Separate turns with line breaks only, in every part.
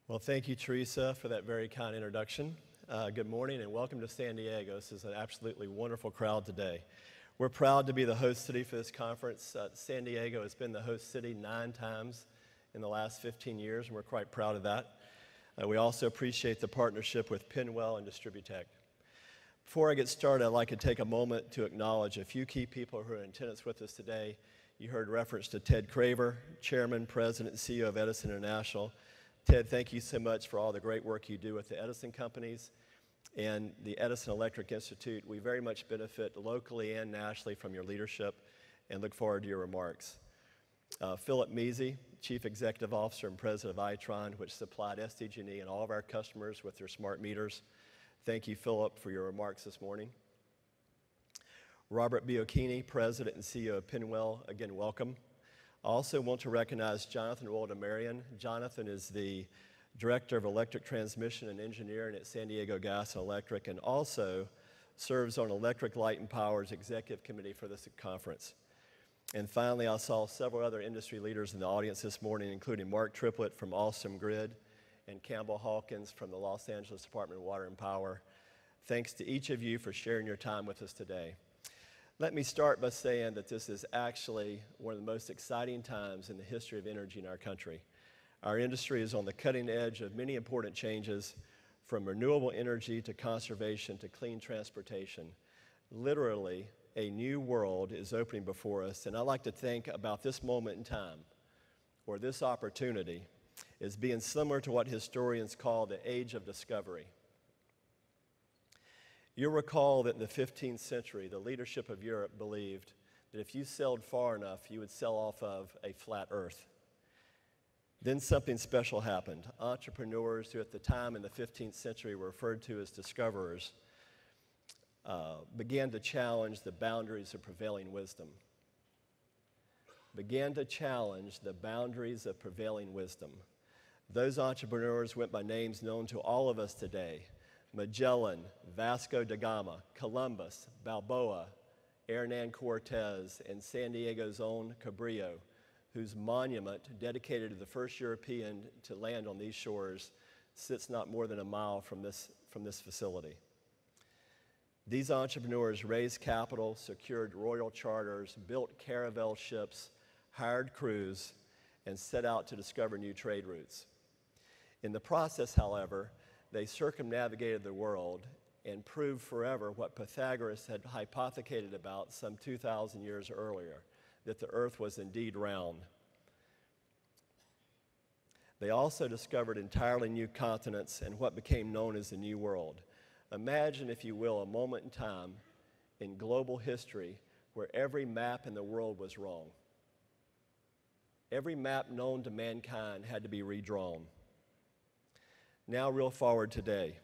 Well, thank you, Teresa, for that very kind introduction. Good morning and welcome to San Diego. This is an absolutely wonderful crowd today. We're proud to be the host city for this conference. San Diego has been the host city 9 times in the last 15 years, and we're quite proud of that. We also appreciate the partnership with Pinwell and elp-dtech. Before I get started, I'd like to take a moment to acknowledge a few key people who are in attendance with us today. You heard reference to Ted Craver, Chairman, President, and CEO of Edison International. Ted, thank you so much for all the great work you do with the Edison companies and the Edison Electric Institute. We very much benefit locally and nationally from your leadership and look forward to your remarks. Philip Measy, Chief Executive Officer and President of Itron, which supplied SDG&E and all of our customers with their smart meters. Thank you, Philip, for your remarks this morning. Robert Biocchini, President and CEO of Pinwell. Again, welcome. I also want to recognize Jonathan Waldemarian. Jonathan is the Director of Electric Transmission and Engineering at San Diego Gas and Electric, and also serves on Electric Light and Power's Executive Committee for this conference. And finally, I saw several other industry leaders in the audience this morning, including Mark Triplett from Awesome Grid and Campbell Hawkins from the Los Angeles Department of Water and Power. Thanks to each of you for sharing your time with us today. Let me start by saying that this is actually one of the most exciting times in the history of energy in our country. Our industry is on the cutting edge of many important changes, from renewable energy to conservation to clean transportation. Literally, a new world is opening before us, and I like to think about this moment in time, or this opportunity, as being similar to what historians call the age of discovery. You'll recall that in the 15th century, the leadership of Europe believed that if you sailed far enough, you would sail off of a flat earth. Then something special happened. Entrepreneurs, who at the time in the 15th century were referred to as discoverers, began to challenge the boundaries of prevailing wisdom. Those entrepreneurs went by names known to all of us today: Magellan, Vasco da Gama, Columbus, Balboa, Hernan Cortez, and San Diego's own Cabrillo, whose monument, dedicated to the first European to land on these shores, sits not more than a mile from this facility. These entrepreneurs raised capital, secured royal charters, built caravel ships, hired crews, and set out to discover new trade routes. In the process, however, they circumnavigated the world and proved forever what Pythagoras had hypothecated about some 2,000 years earlier, that the earth was indeed round. They also discovered entirely new continents and what became known as the New World. Imagine, if you will, a moment in time in global history where every map in the world was wrong. Every map known to mankind had to be redrawn. Now, real forward today,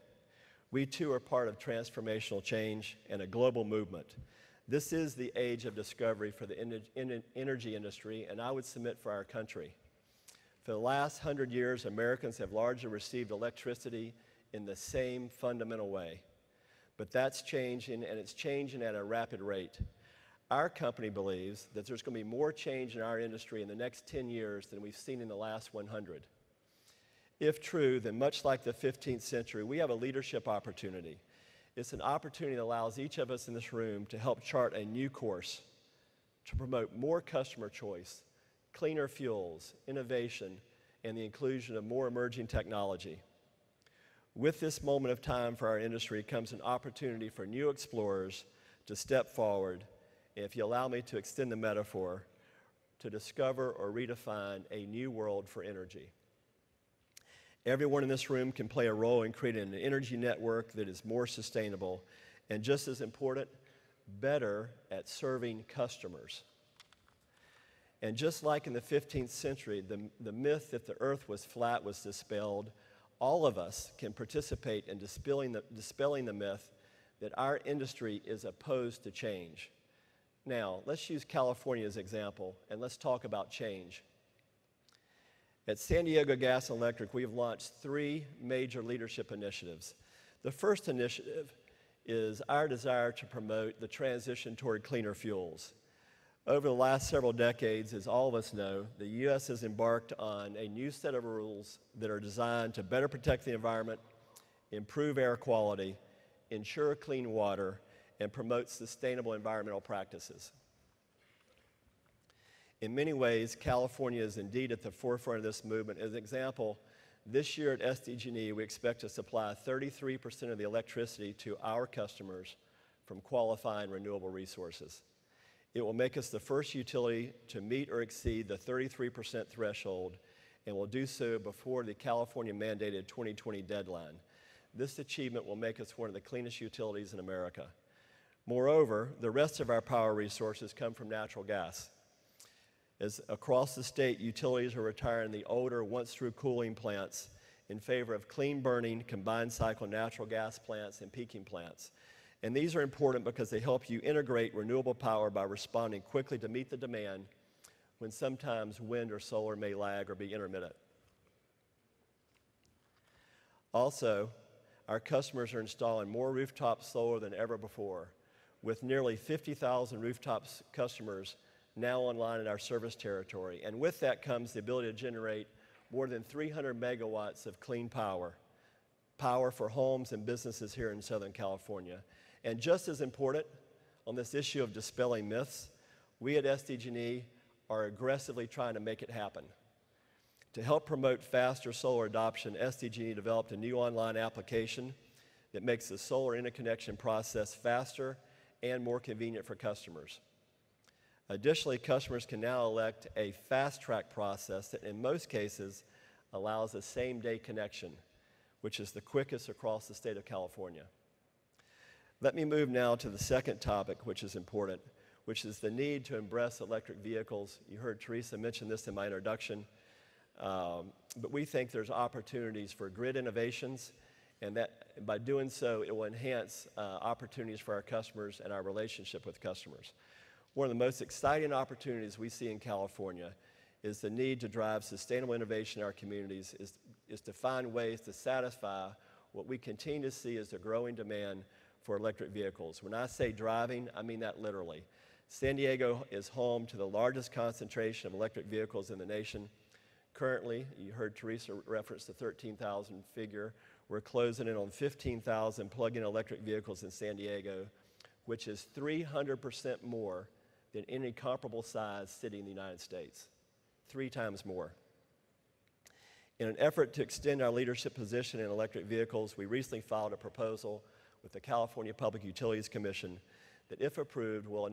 we too are part of transformational change and a global movement. This is the age of discovery for the energy industry, and I would submit for our country. For the last 100 years, Americans have largely received electricity in the same fundamental way. But that's changing, and it's changing at a rapid rate. Our company believes that there's going to be more change in our industry in the next 10 years than we've seen in the last 100. If true, then much like the 15th century, we have a leadership opportunity. It's an opportunity that allows each of us in this room to help chart a new course to promote more customer choice, cleaner fuels, innovation, and the inclusion of more emerging technology. With this moment of time for our industry comes an opportunity for new explorers to step forward, and if you allow me to extend the metaphor, to discover or redefine a new world for energy. Everyone in this room can play a role in creating an energy network that is more sustainable and, just as important, better at serving customers. And just like in the 15th century, the myth that the earth was flat was dispelled, all of us can participate in dispelling the myth that our industry is opposed to change. Now, let's use California as an example, and let's talk about change. At San Diego Gas and Electric, we have launched 3 major leadership initiatives. The first initiative is our desire to promote the transition toward cleaner fuels. Over the last several decades, as all of us know, the U.S. has embarked on a new set of rules that are designed to better protect the environment, improve air quality, ensure clean water, and promote sustainable environmental practices. In many ways, California is indeed at the forefront of this movement. As an example, this year at SDG&E, we expect to supply 33% of the electricity to our customers from qualifying renewable resources. It will make us the first utility to meet or exceed the 33% threshold, and will do so before the California mandated 2020 deadline. This achievement will make us one of the cleanest utilities in America. Moreover, the rest of our power resources come from natural gas. As across the state, utilities are retiring the older, once-through cooling plants in favor of clean-burning, combined-cycle natural gas plants and peaking plants. And these are important because they help you integrate renewable power by responding quickly to meet the demand when sometimes wind or solar may lag or be intermittent. Also, our customers are installing more rooftop solar than ever before, with nearly 50,000 rooftop customers now online in our service territory. And with that comes the ability to generate more than 300 megawatts of clean power for homes and businesses here in Southern California. And just as important, on this issue of dispelling myths, we at SDG&E are aggressively trying to make it happen. To help promote faster solar adoption, SDG&E developed a new online application that makes the solar interconnection process faster and more convenient for customers. Additionally, customers can now elect a fast-track process that in most cases allows a same-day connection, which is the quickest across the state of California. Let me move now to the second topic, which is important, which is the need to embrace electric vehicles. You heard Teresa mention this in my introduction, but we think there's opportunities for grid innovations, and that by doing so, it will enhance opportunities for our customers and our relationship with customers. One of the most exciting opportunities we see in California is the need to drive sustainable innovation in our communities, is to find ways to satisfy what we continue to see as a growing demand for electric vehicles. When I say driving, I mean that literally. San Diego is home to the largest concentration of electric vehicles in the nation. Currently, you heard Teresa reference the 13,000 figure. We're closing in on 15,000 plug-in electric vehicles in San Diego, which is 300% more than any comparable size city in the United States. 3 times more. In an effort to extend our leadership position in electric vehicles, we recently filed a proposal with the California Public Utilities Commission that, if approved, will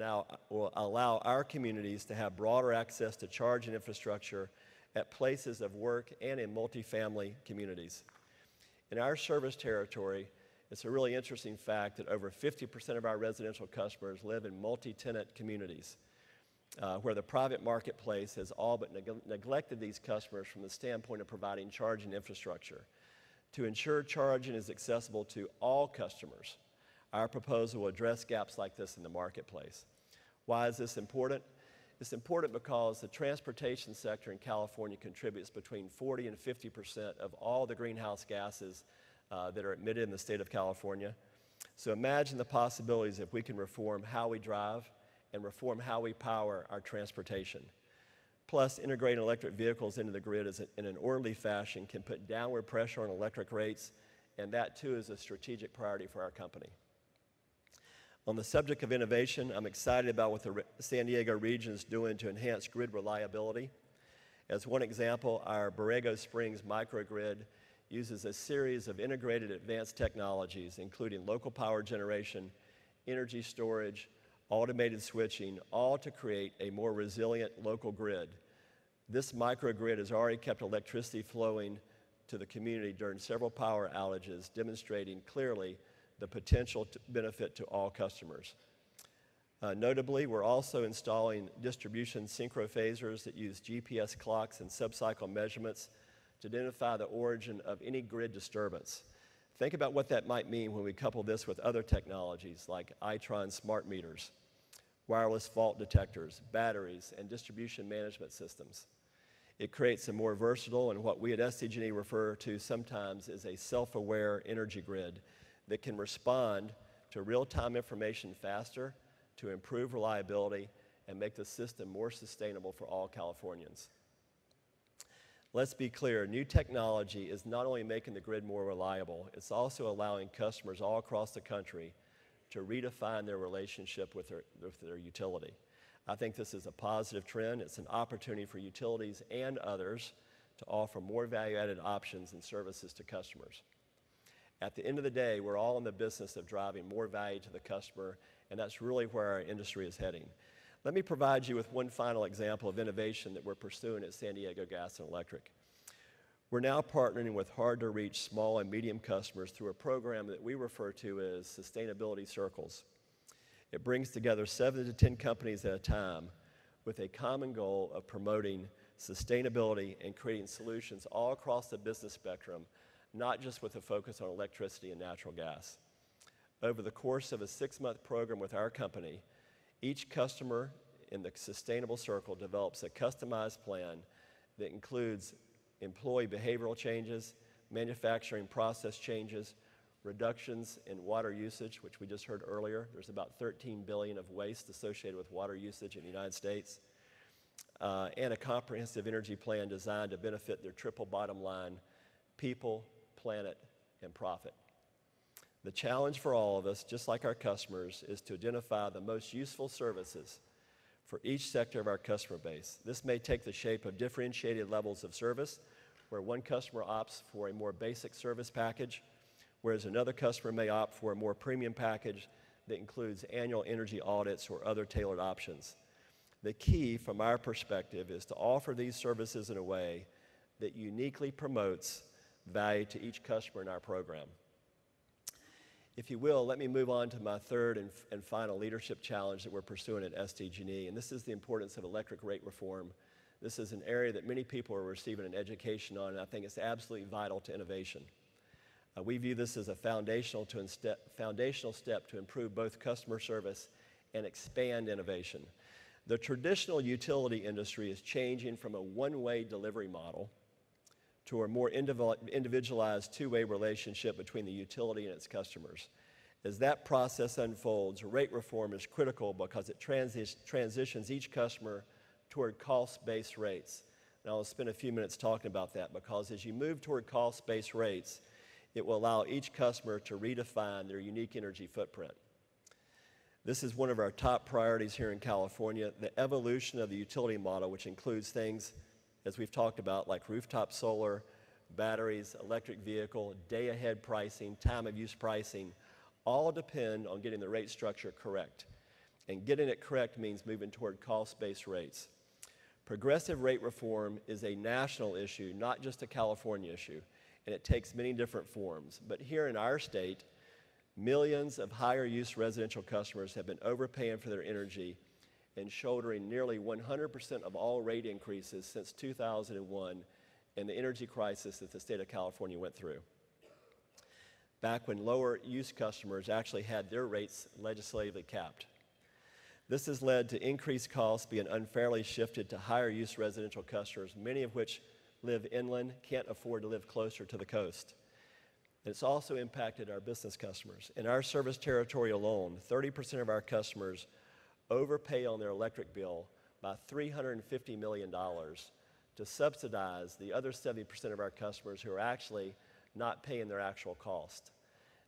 allow our communities to have broader access to charging infrastructure at places of work and in multifamily communities. In our service territory, it's a really interesting fact that over 50% of our residential customers live in multi-tenant communities, where the private marketplace has all but neglected these customers from the standpoint of providing charging infrastructure. To ensure charging is accessible to all customers, our proposal will address gaps like this in the marketplace. Why is this important? It's important because the transportation sector in California contributes between 40 and 50% of all the greenhouse gases that are emitted in the state of California. So imagine the possibilities if we can reform how we drive and reform how we power our transportation. Plus, integrating electric vehicles into the grid in an orderly fashion can put downward pressure on electric rates, and that too is a strategic priority for our company. On the subject of innovation, I'm excited about what the San Diego region is doing to enhance grid reliability. As one example, our Borrego Springs microgrid uses a series of integrated advanced technologies, including local power generation, energy storage, automated switching, all to create a more resilient local grid. This microgrid has already kept electricity flowing to the community during several power outages, demonstrating clearly the potential benefit to all customers. Notably, we're also installing distribution synchrophasers that use GPS clocks and subcycle measurements to identify the origin of any grid disturbance. Think about what that might mean when we couple this with other technologies like Itron smart meters, wireless fault detectors, batteries, and distribution management systems. It creates a more versatile and what we at SDG&E refer to sometimes as a self-aware energy grid that can respond to real-time information faster, to improve reliability, and make the system more sustainable for all Californians. Let's be clear, new technology is not only making the grid more reliable, it's also allowing customers all across the country to redefine their relationship with their utility. I think this is a positive trend. It's an opportunity for utilities and others to offer more value-added options and services to customers. At the end of the day, we're all in the business of driving more value to the customer, and that's really where our industry is heading. Let me provide you with one final example of innovation that we're pursuing at San Diego Gas and Electric. We're now partnering with hard-to-reach small and medium customers through a program that we refer to as Sustainability Circles. It brings together 7 to 10 companies at a time with a common goal of promoting sustainability and creating solutions all across the business spectrum, not just with a focus on electricity and natural gas. Over the course of a 6-month program with our company, each customer in the Sustainable Circle develops a customized plan that includes employee behavioral changes, manufacturing process changes, reductions in water usage, which we just heard earlier. There's about 13 billion of waste associated with water usage in the United States, and a comprehensive energy plan designed to benefit their triple bottom line: people, planet, and profit. The challenge for all of us, just like our customers, is to identify the most useful services for each sector of our customer base. This may take the shape of differentiated levels of service, where one customer opts for a more basic service package, whereas another customer may opt for a more premium package that includes annual energy audits or other tailored options. The key, from our perspective, is to offer these services in a way that uniquely promotes value to each customer in our program. If you will, let me move on to my third and final leadership challenge that we're pursuing at SDG&E, and this is the importance of electric rate reform. This is an area that many people are receiving an education on, and I think it's absolutely vital to innovation. We view this as a foundational step to improve both customer service and expand innovation. The traditional utility industry is changing from a one-way delivery model to a more individualized two-way relationship between the utility and its customers. As that process unfolds, rate reform is critical because it transitions each customer toward cost-based rates. And I'll spend a few minutes talking about that, because as you move toward cost-based rates, it will allow each customer to redefine their unique energy footprint. This is one of our top priorities here in California: the evolution of the utility model, which includes things, as we've talked about, like rooftop solar, batteries, electric vehicle, day-ahead pricing, time-of-use pricing, all depend on getting the rate structure correct. And getting it correct means moving toward cost-based rates. Progressive rate reform is a national issue, not just a California issue, and it takes many different forms. But here in our state, millions of higher-use residential customers have been overpaying for their energy and shouldering nearly 100% of all rate increases since 2001 and the energy crisis that the state of California went through, back when lower-use customers actually had their rates legislatively capped. This has led to increased costs being unfairly shifted to higher-use residential customers, many of which live inland, can't afford to live closer to the coast. It's also impacted our business customers. In our service territory alone, 30% of our customers overpay on their electric bill by $350 million to subsidize the other 70% of our customers who are actually not paying their actual cost.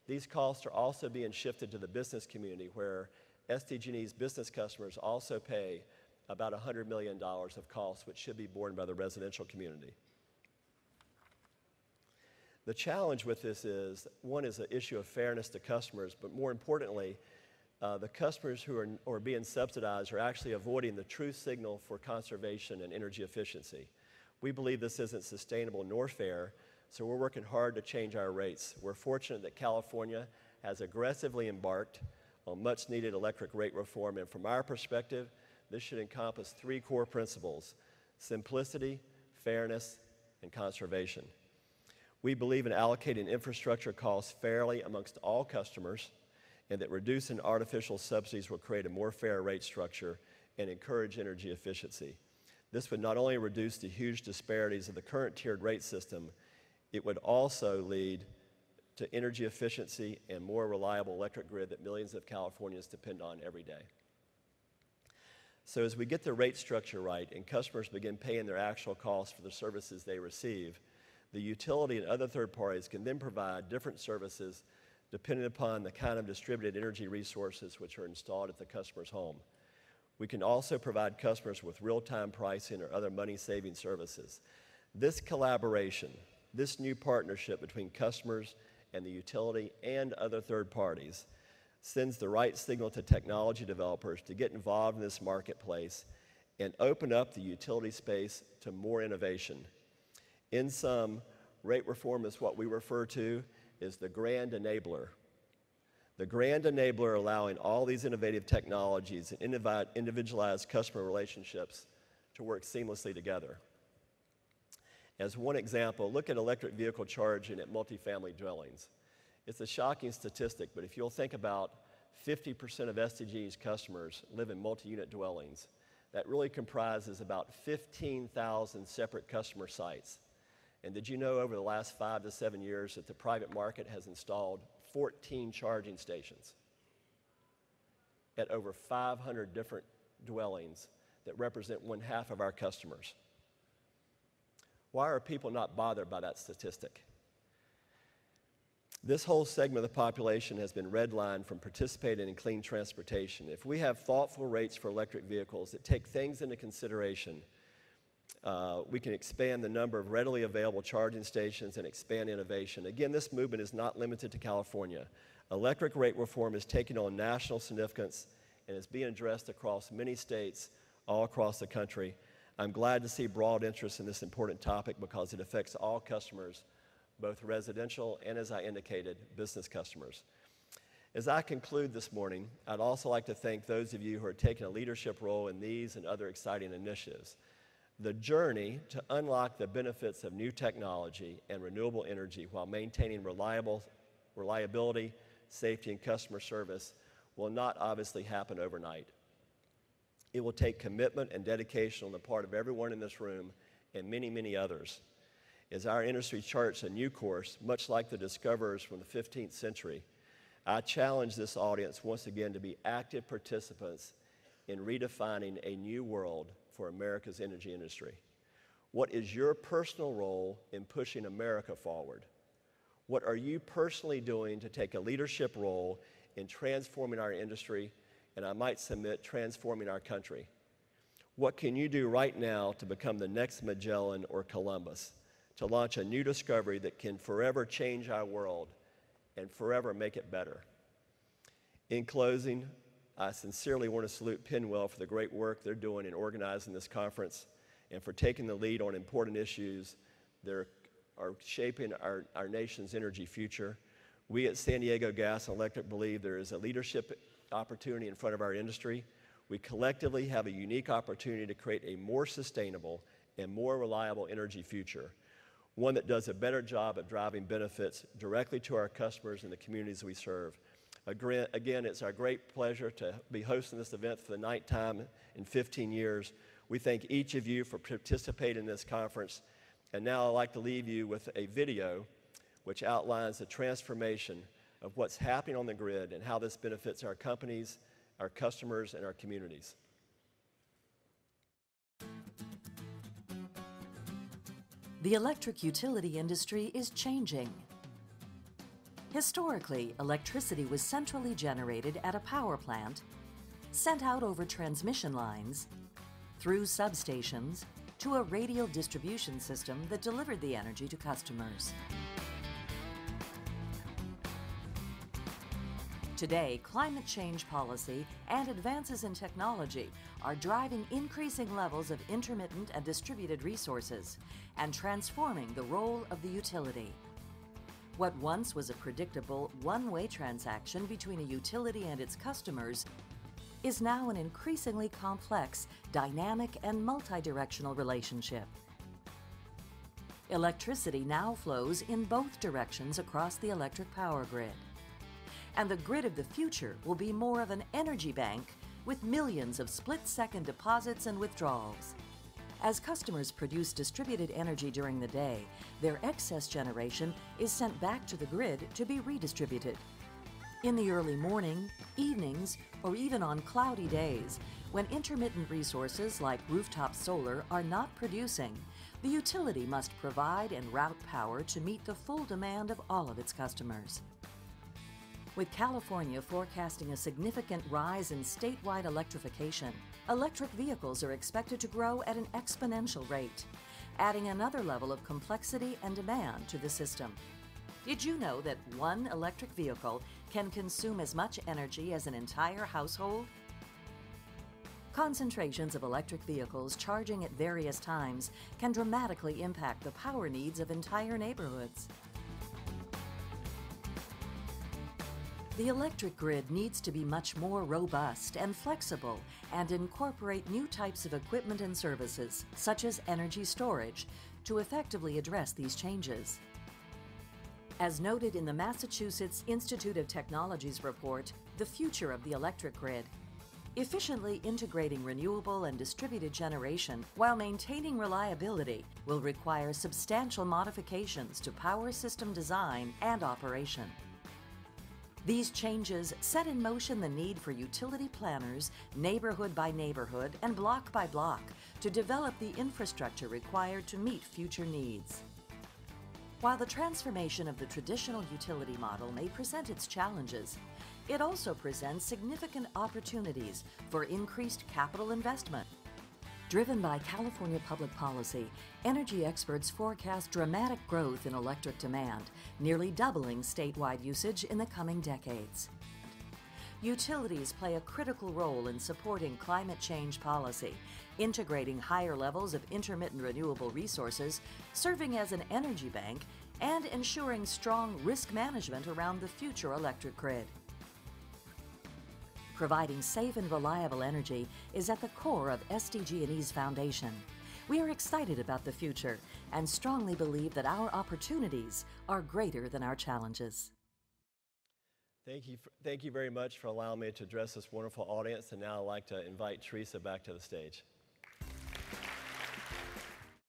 These costs are also being shifted to the business community, where SDG&E's business customers also pay about $100 million of costs, which should be borne by the residential community. The challenge with this is, one, is an issue of fairness to customers, but more importantly, the customers who are being subsidized are actually avoiding the true signal for conservation and energy efficiency. We believe this isn't sustainable nor fair, so we're working hard to change our rates. We're fortunate that California has aggressively embarked on much-needed electric rate reform, and from our perspective, this should encompass 3 core principles: simplicity, fairness, and conservation. We believe in allocating infrastructure costs fairly amongst all customers, and that reducing artificial subsidies will create a more fair rate structure and encourage energy efficiency. This would not only reduce the huge disparities of the current tiered rate system, it would also lead to energy efficiency and more reliable electric grid that millions of Californians depend on every day. So as we get the rate structure right and customers begin paying their actual costs for the services they receive, the utility and other third parties can then provide different services depending upon the kind of distributed energy resources which are installed at the customer's home. We can also provide customers with real-time pricing or other money-saving services. This collaboration, this new partnership between customers and the utility and other third parties sends the right signal to technology developers to get involved in this marketplace and open up the utility space to more innovation. In sum, rate reform is what we refer to as the grand enabler. The grand enabler allowing all these innovative technologies and individualized customer relationships to work seamlessly together. As one example, look at electric vehicle charging at multifamily dwellings. It's a shocking statistic, but if you'll think about 50% of SDG's customers live in multi-unit dwellings, that really comprises about 15,000 separate customer sites. And did you know over the last 5 to 7 years that the private market has installed 14 charging stations at over 500 different dwellings that represent 1/2 of our customers? Why are people not bothered by that statistic? This whole segment of the population has been redlined from participating in clean transportation. If we have thoughtful rates for electric vehicles that take things into consideration, we can expand the number of readily available charging stations and expand innovation. Again, this movement is not limited to California. Electric rate reform is taking on national significance and is being addressed across many states all across the country. I'm glad to see broad interest in this important topic because it affects all customers, both residential and, as I indicated, business customers. As I conclude this morning, I'd also like to thank those of you who are taking a leadership role in these and other exciting initiatives. The journey to unlock the benefits of new technology and renewable energy while maintaining reliability, safety, and customer service will not obviously happen overnight. It will take commitment and dedication on the part of everyone in this room and many, many others. As our industry charts a new course, much like the discoverers from the 15th century, I challenge this audience once again to be active participants in redefining a new world for America's energy industry. What is your personal role in pushing America forward? What are you personally doing to take a leadership role in transforming our industry, and I might submit, transforming our country? What can you do right now to become the next Magellan or Columbus, to launch a new discovery that can forever change our world and forever make it better? In closing, I sincerely want to salute Pinwell for the great work they're doing in organizing this conference and for taking the lead on important issues that are shaping our nation's energy future. We at San Diego Gas and Electric believe there is a leadership opportunity in front of our industry. We collectively have a unique opportunity to create a more sustainable and more reliable energy future, one that does a better job of driving benefits directly to our customers and the communities we serve. Again, it's our great pleasure to be hosting this event for the 9th time in 15 years. We thank each of you for participating in this conference. And now I'd like to leave you with a video which outlines the transformation of what's happening on the grid and how this benefits our companies, our customers, and our communities.
The electric utility industry is changing. Historically, electricity was centrally generated at a power plant, sent out over transmission lines, through substations, to a radial distribution system that delivered the energy to customers. Today, climate change policy and advances in technology are driving increasing levels of intermittent and distributed resources and transforming the role of the utility. What once was a predictable one-way transaction between a utility and its customers is now an increasingly complex, dynamic, and multi-directional relationship. Electricity now flows in both directions across the electric power grid. And the grid of the future will be more of an energy bank with millions of split-second deposits and withdrawals. As customers produce distributed energy during the day, their excess generation is sent back to the grid to be redistributed. In the early morning, evenings, or even on cloudy days, When intermittent resources like rooftop solar are not producing, the utility must provide and route power to meet the full demand of all of its customers. With California forecasting a significant rise in statewide electrification, electric vehicles are expected to grow at an exponential rate, adding another level of complexity and demand to the system. Did you know that one electric vehicle can consume as much energy as an entire household? Concentrations of electric vehicles charging at various times can dramatically impact the power needs of entire neighborhoods. The electric grid needs to be much more robust and flexible and incorporate new types of equipment and services, such as energy storage, to effectively address these changes. As noted in the Massachusetts Institute of Technology's report, The Future of the Electric Grid, efficiently integrating renewable and distributed generation while maintaining reliability will require substantial modifications to power system design and operation. These changes set in motion the need for utility planners, neighborhood by neighborhood and block by block, to develop the infrastructure required to meet future needs. While the transformation of the traditional utility model may present its challenges, it also presents significant opportunities for increased capital investment. Driven by California public policy, energy experts forecast dramatic growth in electric demand, nearly doubling statewide usage in the coming decades. Utilities play a critical role in supporting climate change policy, integrating higher levels of intermittent renewable resources, serving as an energy bank, and ensuring strong risk management around the future electric grid. Providing safe and reliable energy is at the core of SDG&E's foundation. We are excited about the future and strongly believe that our opportunities are greater than our challenges.
Thank you very much for allowing me to address this wonderful audience, and now I'd like to invite Teresa back to the stage.